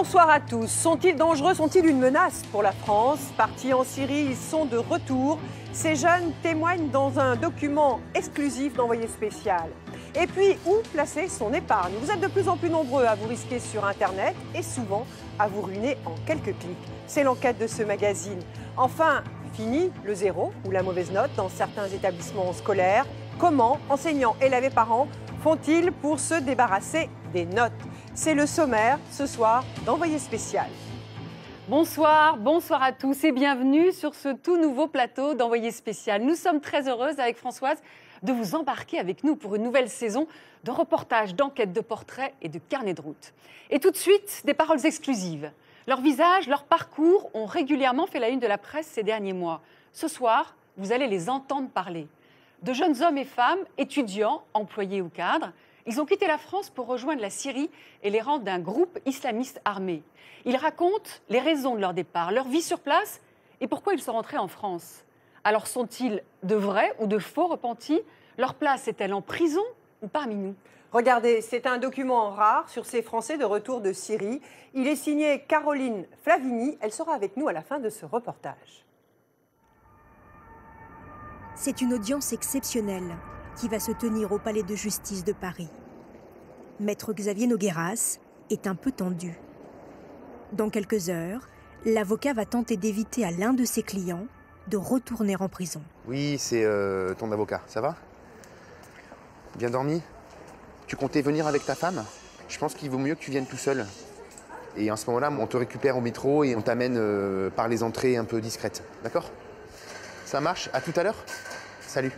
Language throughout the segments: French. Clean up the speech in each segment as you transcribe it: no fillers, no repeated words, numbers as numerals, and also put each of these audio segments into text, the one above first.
Bonsoir à tous. Sont-ils dangereux? Sont-ils une menace pour la France? Partis en Syrie, ils sont de retour. Ces jeunes témoignent dans un document exclusif d'Envoyé spécial. Et puis, où placer son épargne? Vous êtes de plus en plus nombreux à vous risquer sur Internet et souvent à vous ruiner en quelques clics. C'est l'enquête de ce magazine. Enfin, fini le zéro ou la mauvaise note dans certains établissements scolaires. Comment enseignants, élèves et parents font-ils pour se débarrasser des notes? C'est le sommaire ce soir d'Envoyé spécial. Bonsoir, bonsoir à tous et bienvenue sur ce tout nouveau plateau d'Envoyé spécial. Nous sommes très heureuses avec Françoise de vous embarquer avec nous pour une nouvelle saison de reportages, d'enquêtes, de portraits et de carnets de route. Et tout de suite, des paroles exclusives. Leurs visages, leur parcours ont régulièrement fait la une de la presse ces derniers mois. Ce soir, vous allez les entendre parler. De jeunes hommes et femmes, étudiants, employés ou cadres, ils ont quitté la France pour rejoindre la Syrie et les rangs d'un groupe islamiste armé. Ils racontent les raisons de leur départ, leur vie sur place et pourquoi ils sont rentrés en France. Alors sont-ils de vrais ou de faux repentis? Leur place est-elle en prison ou parmi nous? Regardez, c'est un document rare sur ces Français de retour de Syrie. Il est signé Caroline Flavini. Elle sera avec nous à la fin de ce reportage. C'est une audience exceptionnelle qui va se tenir au Palais de justice de Paris. Maître Xavier Nogueras est un peu tendu. Dans quelques heures, l'avocat va tenter d'éviter à l'un de ses clients de retourner en prison. Oui, c'est ton avocat, ça va? Bien dormi? Tu comptais venir avec ta femme? Je pense qu'il vaut mieux que tu viennes tout seul. Et à ce moment-là, on te récupère au métro et on t'amène par les entrées un peu discrètes. D'accord? Ça marche? À tout à l'heure? Salut.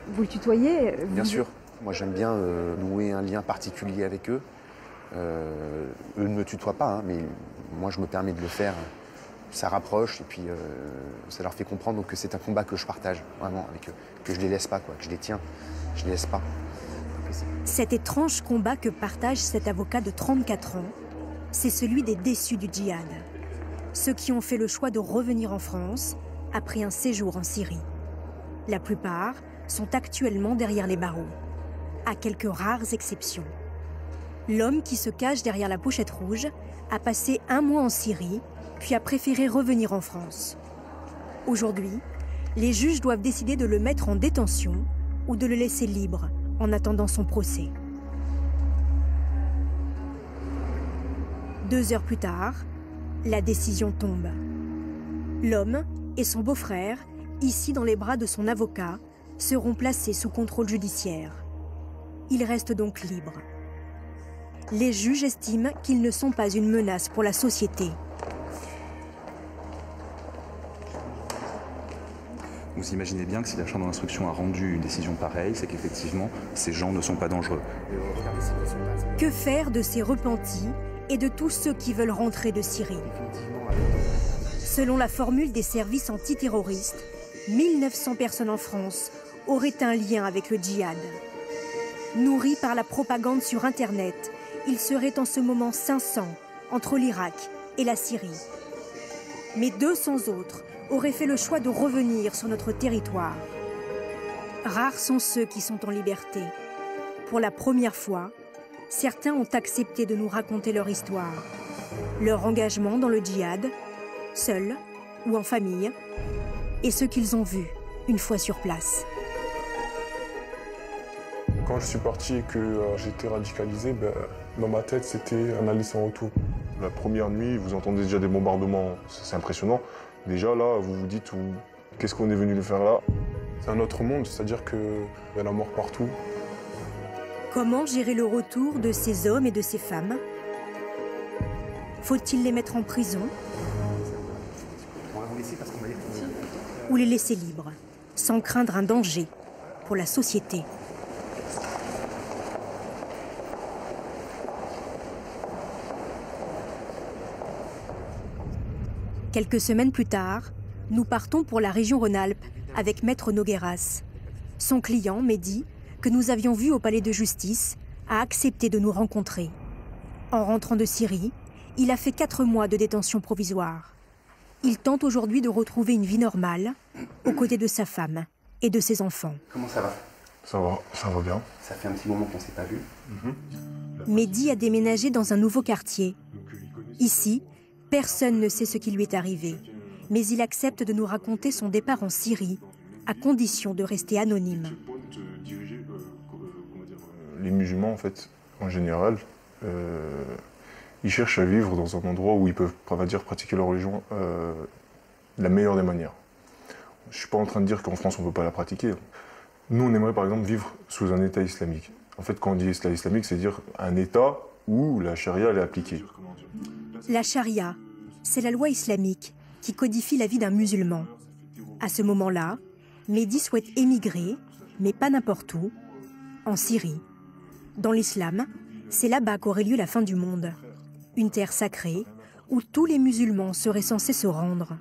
Vous le tutoyez? Bien sûr. Moi, j'aime bien nouer un lien particulier avec eux. Eux ne me tutoient pas, hein, mais moi, je me permets de le faire. Ça rapproche et puis ça leur fait comprendre que c'est un combat que je partage vraiment avec eux. Que je les laisse pas, quoi, que je les tiens. Je les laisse pas. Cet étrange combat que partage cet avocat de 34 ans, c'est celui des déçus du djihad. Ceux qui ont fait le choix de revenir en France après un séjour en Syrie. La plupart sont actuellement derrière les barreaux, à quelques rares exceptions. L'homme qui se cache derrière la pochette rouge a passé 1 mois en Syrie, puis a préféré revenir en France. Aujourd'hui, les juges doivent décider de le mettre en détention ou de le laisser libre en attendant son procès. 2 heures plus tard, la décision tombe. L'homme et son beau-frère, ici dans les bras de son avocat, seront placés sous contrôle judiciaire. Ils restent donc libres. Les juges estiment qu'ils ne sont pas une menace pour la société. Vous imaginez bien que si la chambre d'instruction a rendu une décision pareille, c'est qu'effectivement, ces gens ne sont pas dangereux. Que faire de ces repentis et de tous ceux qui veulent rentrer de Syrie? Selon la formule des services antiterroristes, 1900 personnes en France auraient un lien avec le djihad. Nourris par la propagande sur Internet, il serait en ce moment 500 entre l'Irak et la Syrie. Mais 200 autres auraient fait le choix de revenir sur notre territoire. Rares sont ceux qui sont en liberté. Pour la première fois, certains ont accepté de nous raconter leur histoire, leur engagement dans le djihad, seuls ou en famille, et ce qu'ils ont vu une fois sur place. Quand je suis parti et que j'étais radicalisé, dans ma tête, c'était un aller sans retour. La première nuit, vous entendez déjà des bombardements, c'est impressionnant. Déjà là, vous vous dites, qu'est-ce qu'on est venu le faire là? C'est un autre monde, c'est-à-dire qu'il y a la mort partout. Comment gérer le retour de ces hommes et de ces femmes? Faut-il les mettre en prison? Ou les laisser libres, sans craindre un danger pour la société? Quelques semaines plus tard, nous partons pour la région Rhône-Alpes avec Maître Nogueras. Son client, Mehdi, que nous avions vu au palais de justice, a accepté de nous rencontrer. En rentrant de Syrie, il a fait 4 mois de détention provisoire. Il tente aujourd'hui de retrouver une vie normale, aux côtés de sa femme et de ses enfants. Comment ça va? Ça va bien. Ça fait un petit moment qu'on ne s'est pas vu. Mehdi a déménagé dans un nouveau quartier. Ici, personne ne sait ce qui lui est arrivé, mais il accepte de nous raconter son départ en Syrie, à condition de rester anonyme. Les musulmans, en fait, en général, ils cherchent à vivre dans un endroit où ils peuvent, on va dire, pratiquer leur religion de la meilleure des manières. Je ne suis pas en train de dire qu'en France, on ne peut pas la pratiquer. Nous, on aimerait, par exemple, vivre sous un État islamique. En fait, quand on dit État islamique, c'est dire un État où la charia elle est appliquée. La charia, c'est la loi islamique qui codifie la vie d'un musulman. À ce moment-là, Mehdi souhaite émigrer, mais pas n'importe où, en Syrie. Dans l'islam, c'est là-bas qu'aurait lieu la fin du monde. Une terre sacrée où tous les musulmans seraient censés se rendre.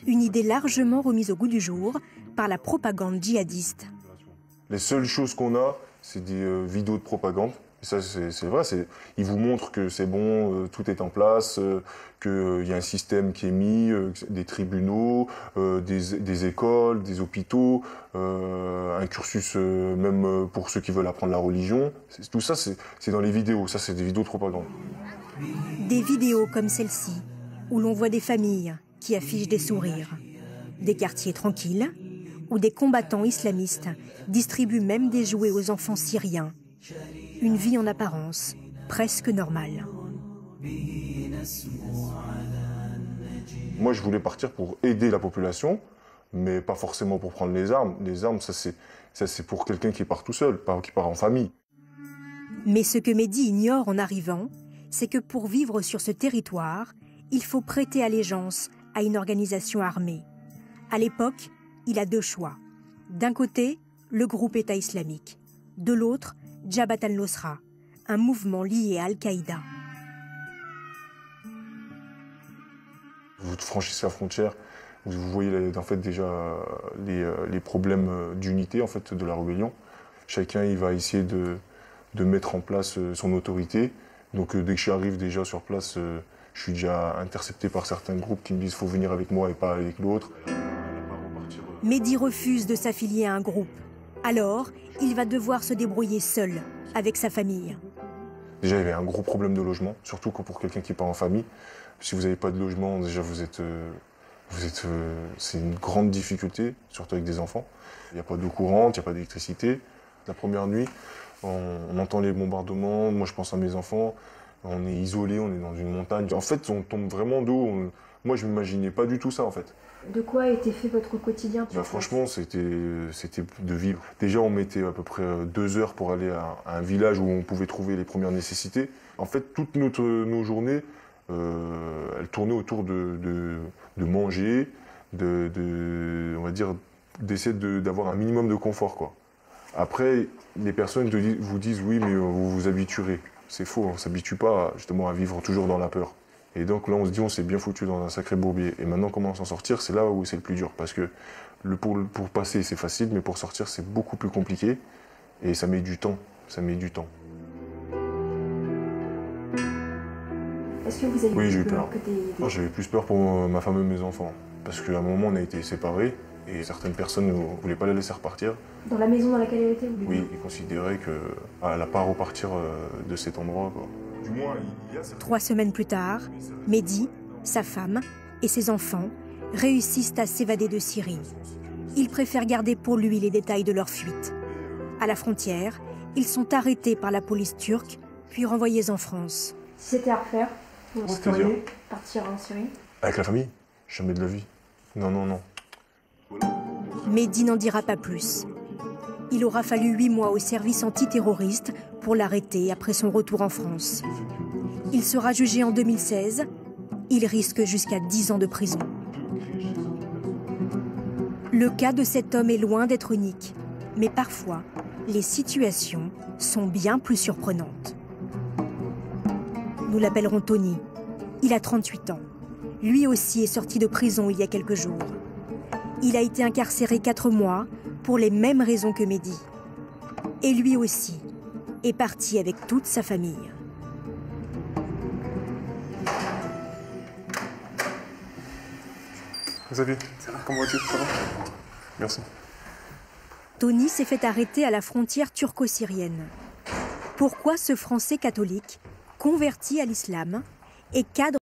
Une idée largement remise au goût du jour par la propagande djihadiste. Les seules choses qu'on a, c'est des vidéos de propagande. Et ça, c'est vrai, ils vous montrent que c'est bon, tout est en place, qu'il y a un système qui est mis, des tribunaux, des écoles, des hôpitaux, un cursus même pour ceux qui veulent apprendre la religion. Tout ça, c'est dans les vidéos. Ça, c'est des vidéos de propagande. Des vidéos comme celle-ci, où l'on voit des familles qui affichent des sourires, des quartiers tranquilles, où des combattants islamistes distribuent même des jouets aux enfants syriens. Une vie en apparence presque normale. Moi, je voulais partir pour aider la population, mais pas forcément pour prendre les armes. Les armes, ça c'est pour quelqu'un qui part tout seul, pas qui part en famille. Mais ce que Mehdi ignore en arrivant, c'est que pour vivre sur ce territoire, il faut prêter allégeance à une organisation armée. À l'époque, il a deux choix. D'un côté, le groupe État islamique. De l'autre, Jabhat al-Nusra, un mouvement lié à Al-Qaïda. Vous franchissez la frontière, vous voyez en fait déjà les problèmes d'unité en fait de la rébellion. Chacun il va essayer de mettre en place son autorité. Donc dès que j'arrive déjà sur place, je suis déjà intercepté par certains groupes qui me disent qu'il faut venir avec moi et pas avec l'autre. Mehdi refuse de s'affilier à un groupe. Alors, il va devoir se débrouiller seul, avec sa famille. Déjà, il y avait un gros problème de logement, surtout pour quelqu'un qui part en famille. Si vous n'avez pas de logement, déjà, c'est une grande difficulté, surtout avec des enfants. Il n'y a pas d'eau courante, il n'y a pas d'électricité. La première nuit, on entend les bombardements, moi je pense à mes enfants, on est isolé, on est dans une montagne. En fait, on tombe vraiment d'eau. Moi, je ne m'imaginais pas du tout ça, en fait. De quoi était fait votre quotidien? Franchement, c'était de vivre. Déjà, on mettait à peu près 2 heures pour aller à un village où on pouvait trouver les premières nécessités. En fait, toutes nos journées, elles tournaient autour de manger, on va dire, d'essayer d'avoir un minimum de confort, quoi. Après, les personnes vous disent oui, mais vous vous habituerez. C'est faux, on ne s'habitue pas justement à vivre toujours dans la peur. Et donc là, on se dit, on s'est bien foutu dans un sacré bourbier. Et maintenant, comment s'en sortir, c'est là où c'est le plus dur. Parce que pour passer, c'est facile, mais pour sortir, c'est beaucoup plus compliqué. Et ça met du temps. Ça met du temps. Est-ce que vous avez Oui, j'ai eu peur. J'avais plus peur pour ma femme et mes enfants. Parce qu'à un moment, on a été séparés. Et certaines personnes ne voulaient pas la laisser repartir. Dans la maison dans laquelle elle était? Oui, ils considéraient qu'elle n'a pas à repartir de cet endroit, quoi. Du moins, 3 semaines plus tard, Mehdi, sa femme et ses enfants réussissent à s'évader de Syrie. Il préfère garder pour lui les détails de leur fuite. À la frontière, ils sont arrêtés par la police turque, puis renvoyés en France. Si c'était à refaire, vous referiez partir en Syrie? Avec la famille? Jamais de la vie. Non, non, non. Mehdi n'en dira pas plus. Il aura fallu 8 mois au service antiterroriste pour l'arrêter après son retour en France. Il sera jugé en 2016. Il risque jusqu'à 10 ans de prison. Le cas de cet homme est loin d'être unique, mais parfois, les situations sont bien plus surprenantes. Nous l'appellerons Tony. Il a 38 ans. Lui aussi est sorti de prison il y a quelques jours. Il a été incarcéré 4 mois pour les mêmes raisons que Mehdi. Et lui aussi est parti avec toute sa famille. Xavier, comment vas-tu? Ça va? Merci. Tony s'est fait arrêter à la frontière turco-syrienne. Pourquoi ce Français catholique, converti à l'islam, et cadre